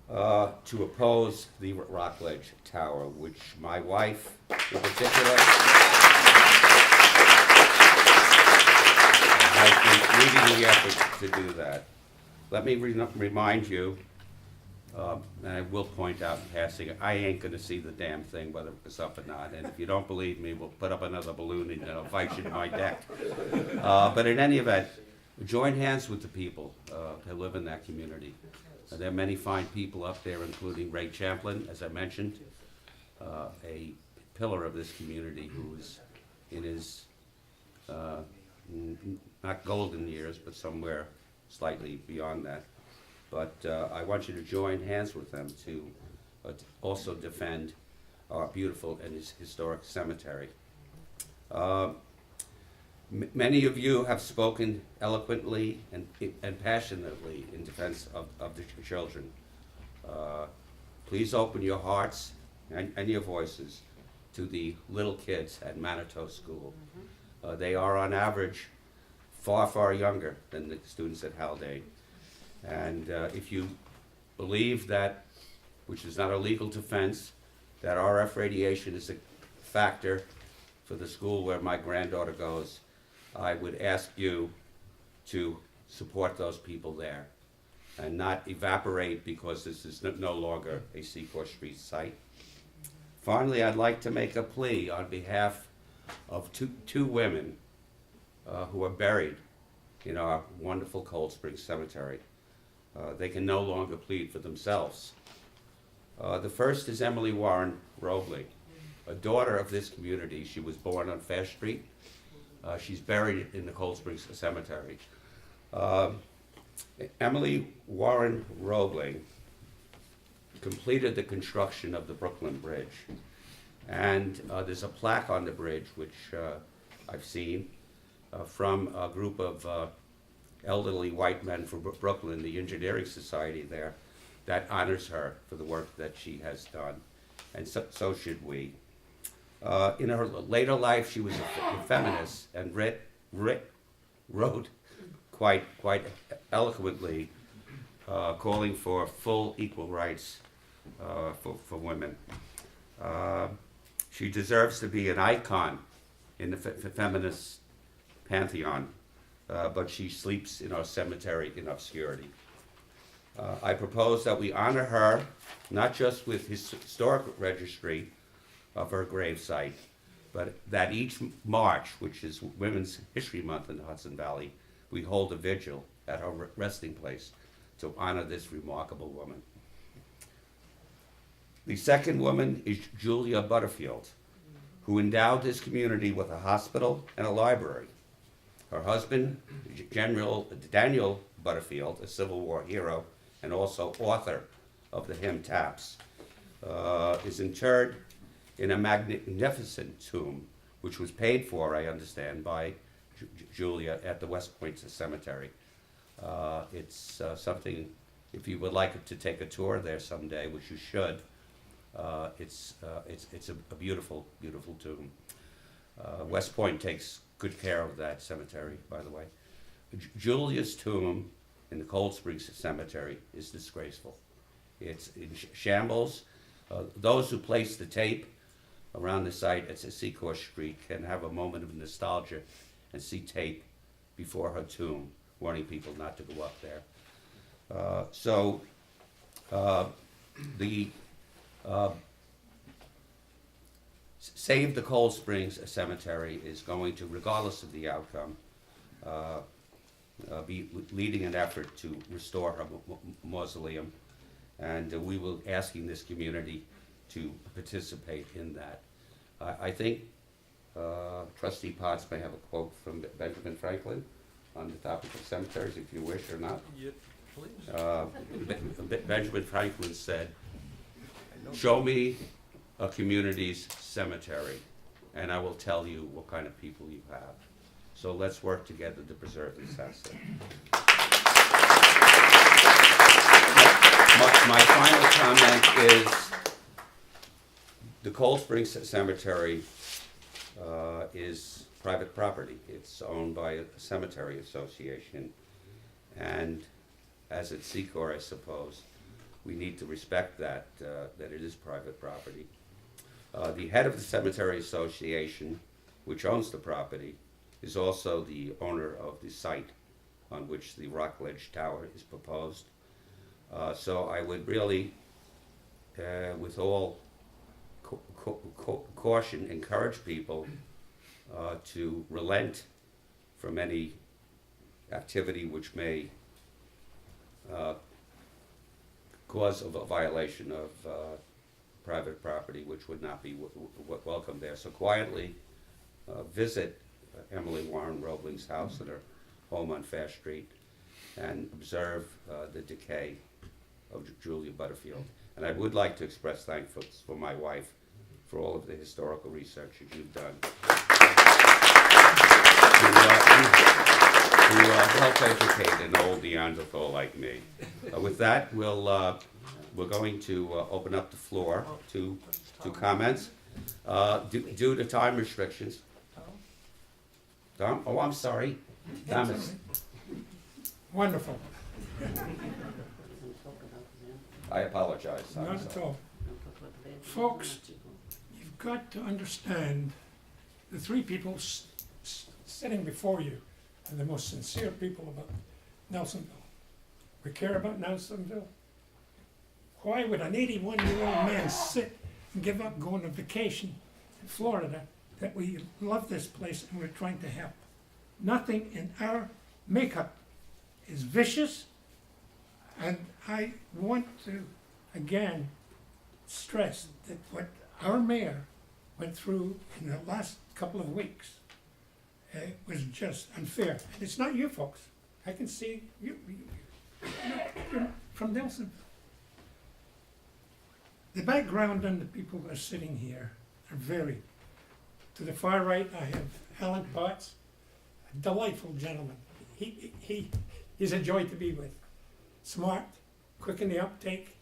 [SPEAKER 1] to oppose the Rockledge Tower, which my wife in particular has been leading the effort to do that. Let me remind you, and I will point out in passing, I ain't gonna see the damn thing whether it's up or not, and if you don't believe me, we'll put up another balloon and I'll invite you to my deck. But in any event, join hands with the people that live in that community. There are many fine people up there, including Ray Champlin, as I mentioned, a pillar of this community who is in his, not golden years, but somewhere slightly beyond that. But I want you to join hands with them to also defend our beautiful and historic cemetery. Many of you have spoken eloquently and passionately in defense of the children. Please open your hearts and your voices to the little kids at Manitou School. They are on average far, far younger than the students at Haldane. And if you believe that, which is not a legal defense, that RF radiation is a factor for the school where my granddaughter goes, I would ask you to support those people there and not evaporate because this is no longer a Seacoast Street site. Finally, I'd like to make a plea on behalf of two women who are buried in our wonderful Cold Spring Cemetery. They can no longer plead for themselves. The first is Emily Warren Robley, a daughter of this community. She was born on Fair Street. She's buried in the Cold Springs Cemetery. Emily Warren Robley completed the construction of the Brooklyn Bridge. And there's a plaque on the bridge, which I've seen, from a group of elderly white men from Brooklyn, the engineering society there, that honors her for the work that she has done. And so should we. In her later life, she was a feminist and wrote quite eloquently, calling for full equal rights for women. She deserves to be an icon in the feminist pantheon, but she sleeps in our cemetery in obscurity. I propose that we honor her, not just with his historic registry of her gravesite, but that each March, which is Women's History Month in the Hudson Valley, we hold a vigil at her resting place to honor this remarkable woman. The second woman is Julia Butterfield, who endowed this community with a hospital and a library. Her husband, General Daniel Butterfield, a Civil War hero and also author of the hymn Taps, is interred in a magnificent tomb, which was paid for, I understand, by Julia at the West Point Cemetery. It's something, if you would like to take a tour there someday, which you should, it's a beautiful, beautiful tomb. West Point takes good care of that cemetery, by the way. Julia's tomb in the Cold Springs Cemetery is disgraceful. It's in shambles. Those who place the tape around the site at Seacoast Street can have a moment of nostalgia and see tape before her tomb, warning people not to go up there. The Save the Cold Springs Cemetery is going to, regardless of the outcome, be leading an effort to restore her mausoleum, and we will be asking this community to participate in that. I think Trustee Potts may have a quote from Benjamin Franklin on the topic of cemeteries, if you wish or not.
[SPEAKER 4] Yeah, please.
[SPEAKER 1] Benjamin Franklin said, "Show me a community's cemetery, and I will tell you what kind of people you have." So let's work together to preserve this asset. My final comment is The Cold Spring Cemetery is private property. It's owned by a cemetery association, and as its Secor, I suppose, we need to respect that, that it is private property. The head of the cemetery association, which owns the property, is also the owner of the site on which the Rockledge Tower is proposed. So I would really, with all caution, encourage people to relent from any activity which may cause of a violation of private property, which would not be welcome there. So quietly visit Emily Warren Roebling's house at her home on Fair Street and observe the decay of Julia Butterfield. And I would like to express thanks for my wife for all of the historical research that you've done to help educate an old Neanderthal like me. With that, we're going to open up the floor to comments. Due to time restrictions. Tom? Oh, I'm sorry. Thomas.
[SPEAKER 2] Wonderful.
[SPEAKER 1] I apologize. I'm
[SPEAKER 2] Not at
[SPEAKER 1] sorry.
[SPEAKER 2] all. Folks, you've got to understand the three people sitting before you are the most sincere people about Nelsonville. We care about Nelsonville. Why would an 81-year-old man sit and give up going on vacation in Florida that we love this place and we're trying to help? Nothing in our makeup is vicious, and I want to again stress that what our mayor went through in the last couple of weeks was just unfair. And it's not you folks. I can see you're from Nelsonville. The background on the people that are sitting here are varied. To the far right, I have Helen Potts, a delightful gentleman. He's a joy to be with. Smart, quick in the uptake,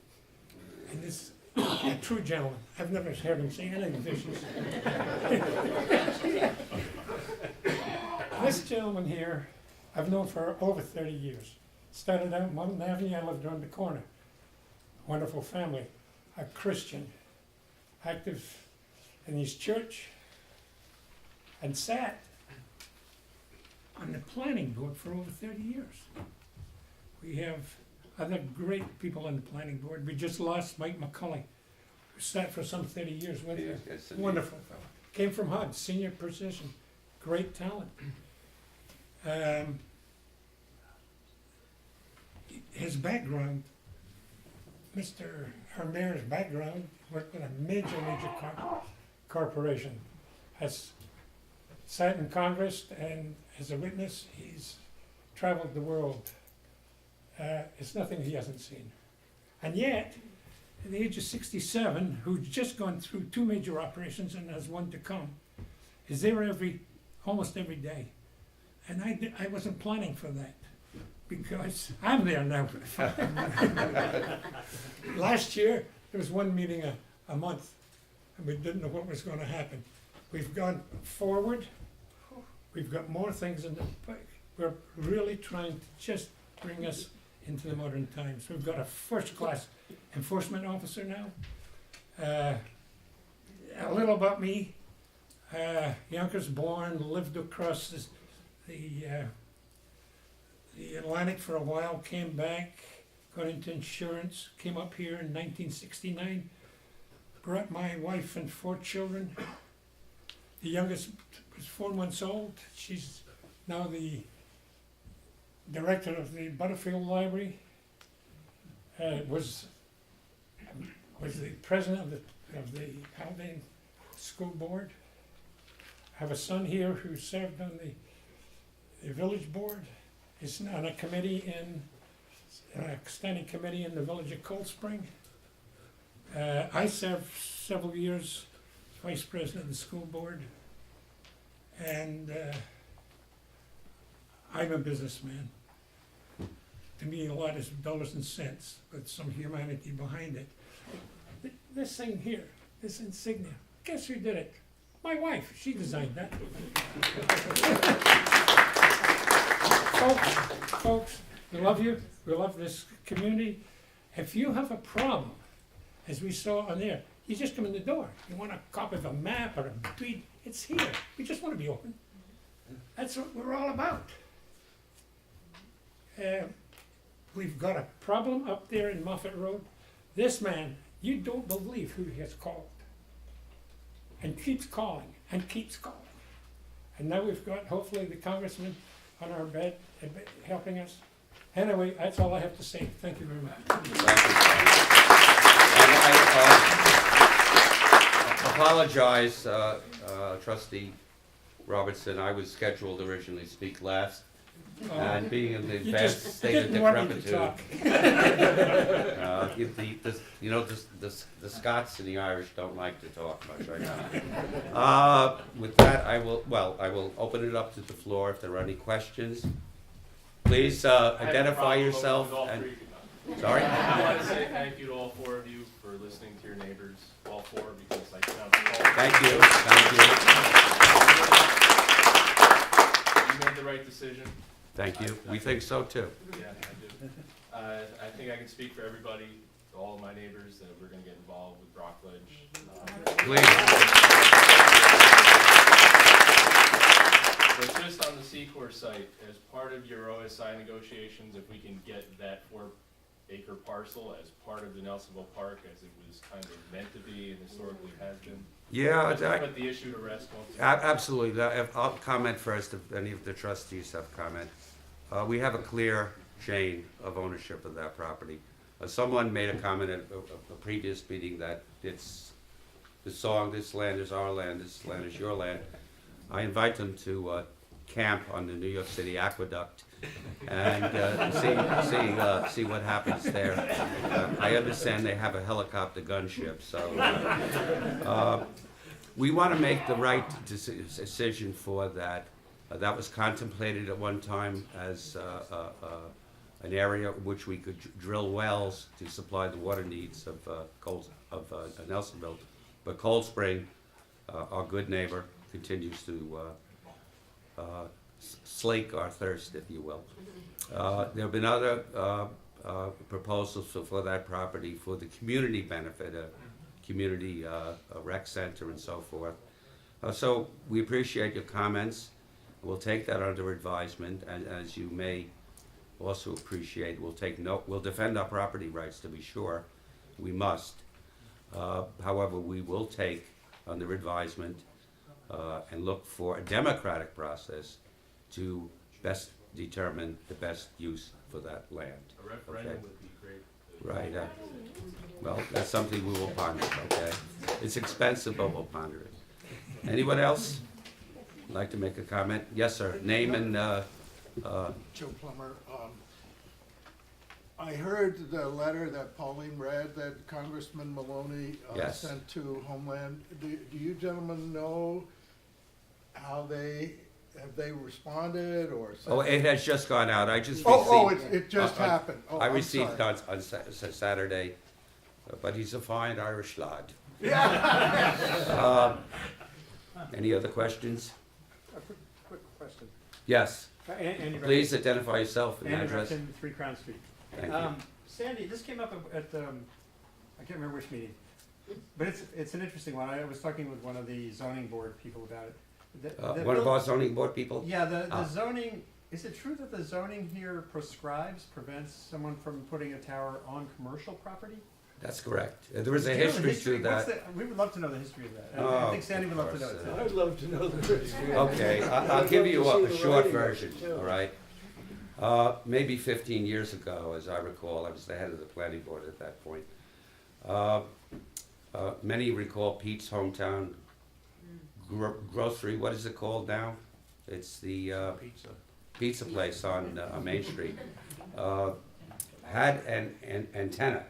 [SPEAKER 2] and this a true gentleman. I've never heard him say anything vicious. This gentleman here, I've known for over 30 years. Started out in Mountain Avenue, I lived around the corner. Wonderful family, a Christian, active in his church, and sat on the planning board for over 30 years. We have other great people on the planning board. We just lost Mike McCulley, who sat for some 30 years with us.
[SPEAKER 1] Yes, indeed.
[SPEAKER 2] Wonderful fellow. Came from HUD, senior position, great talent. His background, our mayor's background, worked with a major corporation. Has sat in Congress, and as a witness, he's traveled the world. It's nothing he hasn't seen. And yet, at the age of 67, who's just gone through 2 major operations and has one to come, is there almost every day. And I wasn't planning for that, because I'm there now. Last year, there was one meeting a month, and we didn't know what was going to happen. We've gone forward. We've got more things in the pipe. We're really trying to just bring us into the modern times. We've got a first-class enforcement officer now. A little about me. Yonkers born, lived across the Atlantic for a while, came back, got into insurance, came up here in 1969, brought my wife and 4 children. The youngest was 4 months old. She's now the director of the Butterfield Library. Was the president of the Haldane School Board. I have a son here who served on the village board. Is on a committee a standing committee in the village of Cold Spring. I served several years as vice president of the school board, and I'm a businessman. To me, a lot is dollars and cents, with some humanity behind it. This thing here, this insignia. Guess who did it? My wife. She designed that. Folks, we love you. We love this community. If you have a problem, as we saw on there, you just come in the door. You want a copy of a map or a deed, it's here. We just want to be open. That's what we're all about. We've got a problem up there in Moffett Road. This man, you don't believe who he has called. And keeps calling, and keeps calling. And now we've got, hopefully, the congressman on our bed helping us. Anyway, that's all I have to say. Thank you very much.
[SPEAKER 1] Thank you. And I apologize, Trustee Robertson. I was scheduled to originally speak last. And being in the
[SPEAKER 2] You
[SPEAKER 1] advanced
[SPEAKER 2] just
[SPEAKER 1] state of
[SPEAKER 2] didn't want me to
[SPEAKER 1] decrepitude.
[SPEAKER 2] talk.
[SPEAKER 1] The Scots and the Irish don't like to talk much, I know. With that, I will open it up to the floor if there are any questions. Please identify yourself and, sorry?
[SPEAKER 6] I want to say thank you to all four of you for listening to your neighbors, all four, because I found the call.
[SPEAKER 1] Thank you.
[SPEAKER 6] You made the right decision.
[SPEAKER 1] Thank you. We think so too.
[SPEAKER 6] Yeah, I do. I think I can speak for everybody, all of my neighbors, that we're going to get involved with Rockledge.
[SPEAKER 1] Please.
[SPEAKER 6] But just on the Secor site, as part of your OSI negotiations, if we can get that 4-acre parcel as part of the Nelsonville Park, as it was kind of meant to be and historically has been,
[SPEAKER 1] Yeah,
[SPEAKER 6] let's put the issue to rest once.
[SPEAKER 1] absolutely. I'll comment first if any of the trustees have comment. We have a clear chain of ownership of that property. Someone made a comment at a previous meeting that it's the song, this land is our land, this land is your land. I invite them to camp on the New York City Aqueduct and see what happens there. I understand they have a helicopter gunship, so we want to make the right decision for that. That was contemplated at one time as an area in which we could drill wells to supply the water needs of Nelsonville. But Cold Spring, our good neighbor, continues to slake our thirst, if you will. There have been other proposals for that property for the community benefit, a community rec center and so forth. So we appreciate your comments. We'll take that under advisement, and as you may also appreciate, we'll defend our property rights, to be sure. We must. However, we will take under advisement and look for a democratic process to best determine the best use for that land.
[SPEAKER 6] A referendum would be great.
[SPEAKER 1] Right. Well, that's something we will ponder, okay? It's expensive, but we'll ponder it. Anyone else like to make a comment? Yes, sir. Name and,
[SPEAKER 7] Joe Plummer. I heard the letter that Pauline read that Congressman Maloney
[SPEAKER 1] Yes.
[SPEAKER 7] sent to Homeland. Do you gentlemen know how have they responded or?
[SPEAKER 1] oh, it has just gone out. I just received.
[SPEAKER 7] It just happened. Oh,
[SPEAKER 1] I
[SPEAKER 7] I'm
[SPEAKER 1] received
[SPEAKER 7] sorry.
[SPEAKER 1] on Saturday, but he's a fine Irish lad. Any other questions?
[SPEAKER 8] A quick question.
[SPEAKER 1] Yes.
[SPEAKER 8] Andy
[SPEAKER 1] Please identify yourself and
[SPEAKER 8] Andy
[SPEAKER 1] address.
[SPEAKER 8] Rexon, 3 Crown Street.
[SPEAKER 1] Thank you.
[SPEAKER 8] Sandy, this came up at I can't remember which meeting, but it's an interesting one. I was talking with one of the zoning board people about it.
[SPEAKER 1] One of our zoning board people?
[SPEAKER 8] Yeah, the zoning, is it true that the zoning here prevents someone from putting a tower on commercial property?
[SPEAKER 1] That's correct. There is a
[SPEAKER 8] Do you know the
[SPEAKER 1] history to that.
[SPEAKER 8] We would love to know the history of that. And
[SPEAKER 1] Oh,
[SPEAKER 8] I think Sandy would love to know
[SPEAKER 1] of
[SPEAKER 8] it.
[SPEAKER 1] course,
[SPEAKER 8] too.
[SPEAKER 7] I'd love to know the history.
[SPEAKER 1] Okay, I'll give you a short version, all right? Maybe 15 years ago, as I recall, I was the head of the planning board at that point. Many recall Pete's hometown grocery, what is it called now? It's the pizza place on Main Street. Had an antenna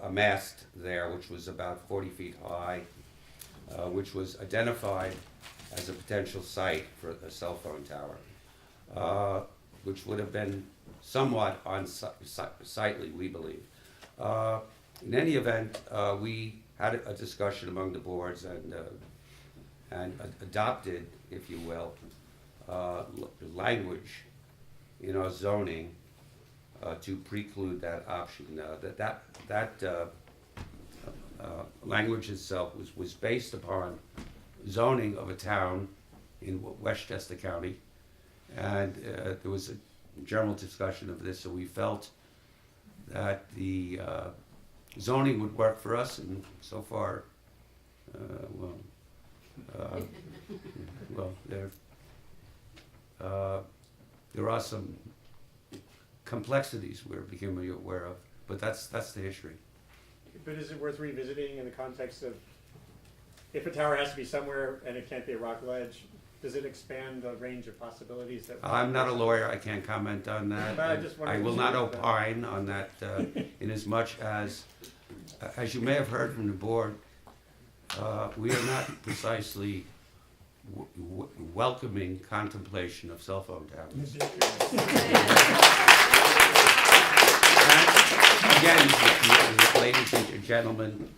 [SPEAKER 1] amassed there, which was about 40 feet high, which was identified as a potential site for a cell phone tower, which would have been somewhat unsightly, we believe. In any event, we had a discussion among the boards and adopted, if you will, language in our zoning to preclude that option. That language itself was based upon zoning of a town in Westchester County, and there was a general discussion of this, so we felt that the zoning would work for us, and so far, there are some complexities we're becoming aware of, but that's the history.
[SPEAKER 8] But is it worth revisiting in the context of, if a tower has to be somewhere and it can't be a rock ledge, does it expand the range of possibilities that?
[SPEAKER 1] I'm not a lawyer, I can't comment on that.
[SPEAKER 8] But I just
[SPEAKER 1] I
[SPEAKER 8] wondered
[SPEAKER 1] will
[SPEAKER 8] if
[SPEAKER 1] not
[SPEAKER 8] you-
[SPEAKER 1] opine on that, in as much as you may have heard from the board, we are not precisely welcoming contemplation of cell phone towers. Again, ladies and gentlemen,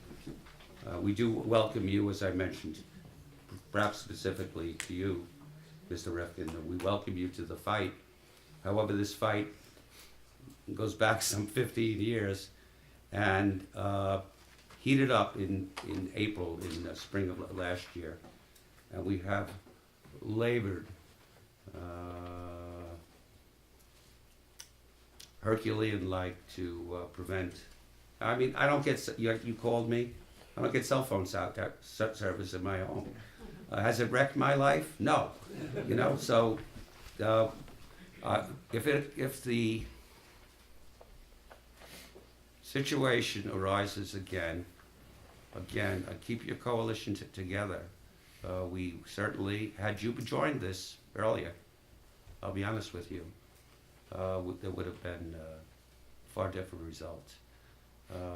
[SPEAKER 1] we do welcome you, as I mentioned, perhaps specifically to you, Mr. Rifkin. We welcome you to the fight. However, this fight goes back some 15 years and heated up in April, in the spring of last year. And we have labored Herculean-like to prevent. I mean, I don't get, you called me, I don't get cell phone service in my home. Has it wrecked my life? No. You know, so if the situation arises again, keep your coalition together. We certainly, had you joined this earlier, I'll be honest with you, there would have been far different results.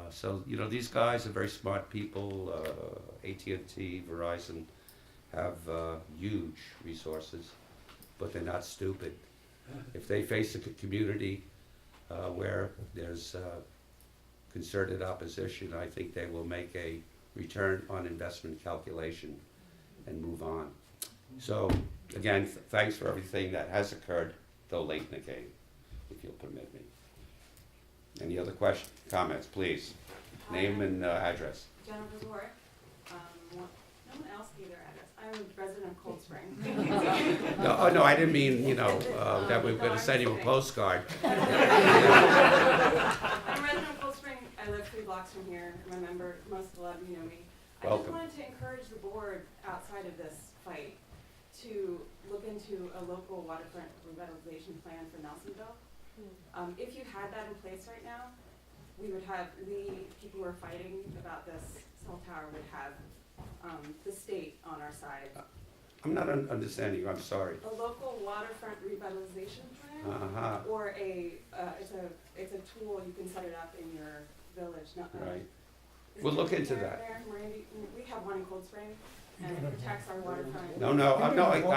[SPEAKER 1] So, you know, these guys are very smart people. AT&T, Verizon have huge resources, but they're not stupid. If they face a community where there's concerted opposition, I think they will make a return on investment calculation and move on. So, again, thanks for everything that has occurred, though late in the game, if you'll permit me. Any other questions, comments, please? Name and address.
[SPEAKER 9] Jennifer Warwick. No one else gave their address. I'm a resident of Cold Spring.
[SPEAKER 1] No, I didn't mean, you know, that we were gonna send you a postcard.
[SPEAKER 9] I'm a resident of Cold Spring. I live 3 blocks from here. I'm a member. Most of you know me. I
[SPEAKER 1] Welcome.
[SPEAKER 9] just wanted to encourage the board outside of this fight to look into a local waterfront revitalization plan for Nelsonville. If you had that in place right now, we people who are fighting about this cell tower would have the state on our side.
[SPEAKER 1] I'm not understanding you, I'm sorry.
[SPEAKER 9] A local waterfront revitalization plan,
[SPEAKER 1] Uh-huh,
[SPEAKER 9] or it's a tool, you can set it up in your village.
[SPEAKER 1] right.
[SPEAKER 9] Is
[SPEAKER 1] We'll
[SPEAKER 9] it
[SPEAKER 1] look into
[SPEAKER 9] there,
[SPEAKER 1] that.
[SPEAKER 9] Randy? We have one in Cold Spring, and it protects our waterfront.
[SPEAKER 1] I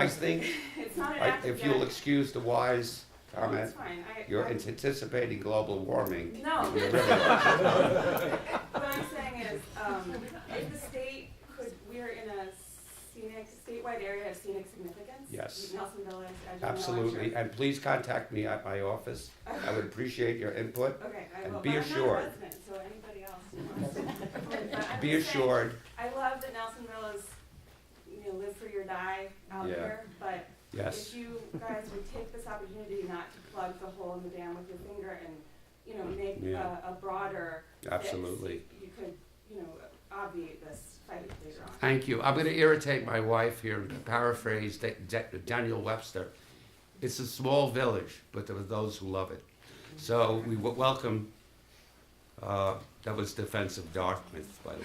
[SPEAKER 1] think,
[SPEAKER 9] It's not an active
[SPEAKER 1] if you'll
[SPEAKER 9] yet.
[SPEAKER 1] excuse the wise
[SPEAKER 9] No,
[SPEAKER 1] comment,
[SPEAKER 9] it's fine.
[SPEAKER 1] you're anticipating global warming.
[SPEAKER 9] No.
[SPEAKER 1] You're really not.
[SPEAKER 9] What I'm saying is, if the state could, we're in a statewide area of scenic significance.
[SPEAKER 1] Yes.
[SPEAKER 9] Nelsonville, as you know, I'm
[SPEAKER 1] Absolutely,
[SPEAKER 9] sure.
[SPEAKER 1] and please contact me at my office. I would appreciate your input.
[SPEAKER 9] Okay, I
[SPEAKER 1] and
[SPEAKER 9] will.
[SPEAKER 1] be
[SPEAKER 9] But
[SPEAKER 1] assured.
[SPEAKER 9] I'm not a resident, so anybody else who wants to. But I'm
[SPEAKER 1] Be
[SPEAKER 9] just saying,
[SPEAKER 1] assured,
[SPEAKER 9] I love that Nelsonville is, live free or die out
[SPEAKER 1] Yeah.
[SPEAKER 9] here, but
[SPEAKER 1] yes,
[SPEAKER 9] if you guys would take this opportunity not to plug the hole in the dam with your finger and, make
[SPEAKER 1] Yeah.
[SPEAKER 9] a broader fix,
[SPEAKER 1] absolutely.
[SPEAKER 9] you could, obviate this fight later on.
[SPEAKER 1] Thank you. I'm gonna irritate my wife here and paraphrase Daniel Webster. It's a small village, but there are those who love it. So we welcome, that was Defense of Dartmouth, by the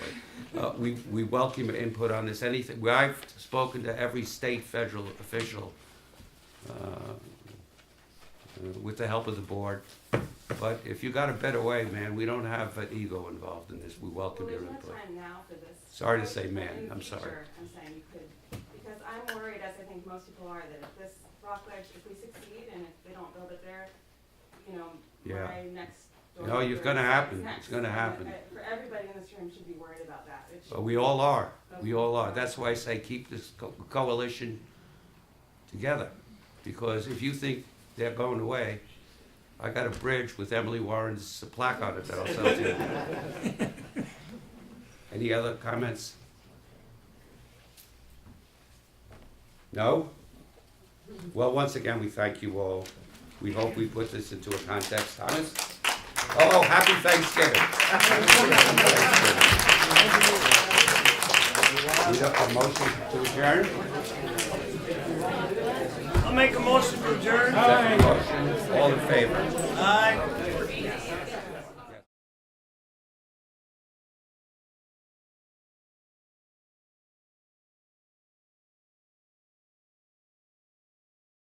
[SPEAKER 1] way. We welcome your input on this. Anything, I've spoken to every state, federal official, with the help of the board. But if you got a better way, man, we don't have an ego involved in this. We welcome
[SPEAKER 9] Well,
[SPEAKER 1] your
[SPEAKER 9] there's no
[SPEAKER 1] input.
[SPEAKER 9] time now for this.
[SPEAKER 1] Sorry to
[SPEAKER 9] fight,
[SPEAKER 1] say
[SPEAKER 9] but
[SPEAKER 1] man,
[SPEAKER 9] in the
[SPEAKER 1] I'm sorry.
[SPEAKER 9] future, I'm saying you could, because I'm worried, as I think most people are, that if this rock ledge, if we succeed and if they don't build it there,
[SPEAKER 1] Yeah.
[SPEAKER 9] my next
[SPEAKER 1] You know, it's gonna happen. It's gonna happen.
[SPEAKER 9] For everybody in this room should be worried about that. It should
[SPEAKER 1] But we all are. We all are. That's why I say keep this coalition together. Because if you think they're going away, I got a bridge with Emily Warren's plaque on it that I'll sell to you. Any other comments? No? Well, once again, we thank you all. We hope we put this into a context. Thomas? Oh, happy Thanksgiving. Need a motion to adjourn?
[SPEAKER 4] I'll make a motion to adjourn.
[SPEAKER 1] Second motion. All in favor?
[SPEAKER 4] Aye.